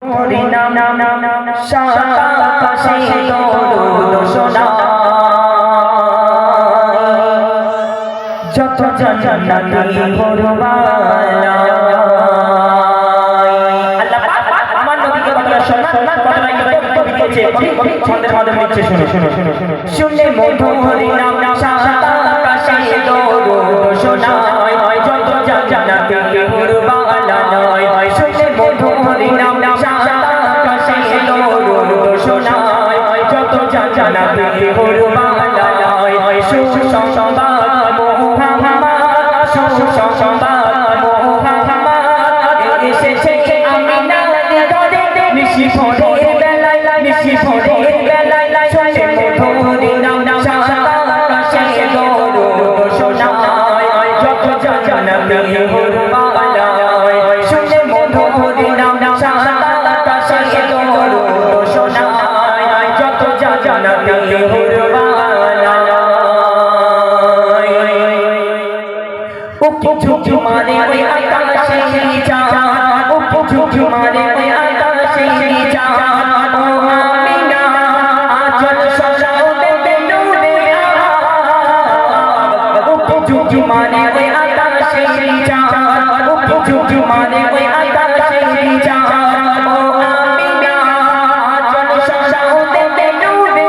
হরিনাম সাতাশে দরুদ শোনায় যত জান্নাতি ঘরবালা আল্লাহ পাক আমার নবীকে কতটা সম্মান কতটা ইজ্জত দিয়েছে কবি ছন্দের মাধ্যমে নিচ্ছে শুনো শুনে মধু হরিনাম সাতাশে দরুদ শোনায় যত জান্নাতি ঘরবালা শুনে মধু হরিনাম সাতাশে দরুদ শোনায় যত জান্নাতি ঘরবালা সুসংবাদ मारे कोई आकाश ही चाँद उप मारे कोई आकाश ही चाँद ओ आमीना आंचल सजाओ दे नूरे उप मारे कोई आकाश ही चाँद उप मारे कोई आकाश ही चाँद ओ आमीना आंचल सजाओ दे नूरे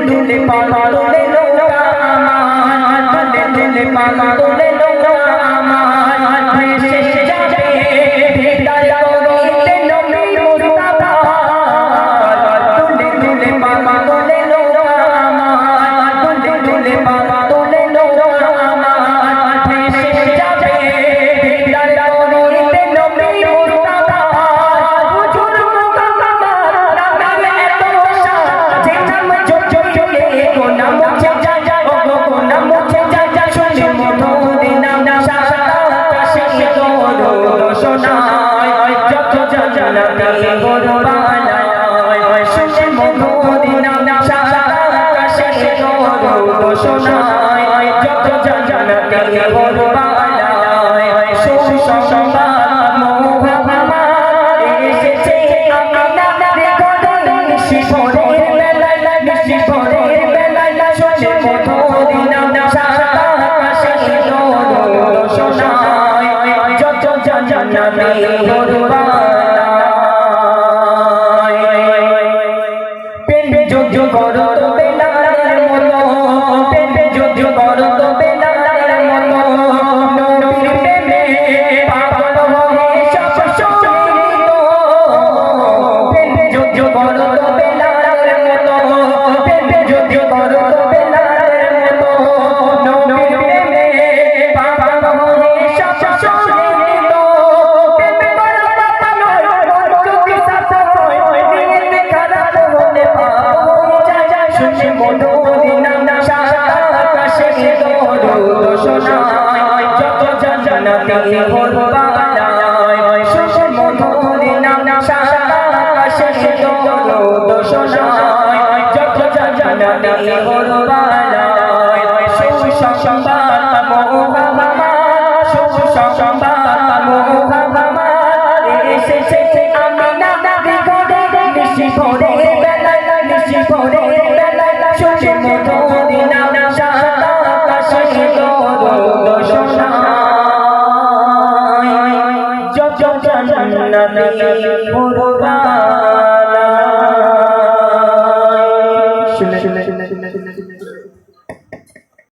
दुले पाला दुले लोगा आमान दुले पाला दुले लोगा आमान भैसे जाबे भेदार कोरीते नबी मुस्तफा दुले पाला दुले लोगा आमान दुले पाला दुले लोगा आमान भैसे जाबे भेदार कोरीते नबी मुस्तफा हुजूर मुस्तफा नामे तो जे नाम जो ना मुझे जा ओ ना मुझे जा सुने मधुर नाम साताशे दरुद शोनाय যত জান্নাতি ঘরবালা সুনে মধুর নাম সাতাশে দরুদ শোনায় যত জান্নাতি ঘরবালা সুসংবাদ মোহাম্মদ এসেছে আমাদের ঘরে নিশিভোরের বেলায় নিশিভোরের বেলায় শুনে মধুর নাম সাতাশে দরুদ শোনায় যত জান্নাতি ঘরবালা প্রেমে যুদ্ধ করো তবে বেলালের মতো প্রেমে যুদ্ধ করো তবে বেলালের মতো নবীর প্রেমে পাগল হয়ে সব শহীদ প্রেমে যুদ্ধ করো তবে বেলালের মতো প্রেমে যুদ্ধ করো তবে বেলালের মতো নবীর প্রেমে পাগল হয়ে সব শহীদ প্রেমে বড় কথা নয় চোখে সাথে হয় দিল খারাপ হলে শুনে মধুর নাম সাতাশে দরুদ শোনায় যত জান্নাতি ঘরবালা শুনে মধুর নাম সাতাশে দরুদ শোনায় যত জান্নাতি ঘরবালা সুসংবাদ মোহাম্মদ সুসংবাদ মোহাম্মদ এসেছে আমিনা ঘরে নিশিভোরের বেলায় নিশিভোরের বেলায় শুনে মধুর নাম সাতাশে দরুদ শোনায় যত জান্নাতি ঘরবালা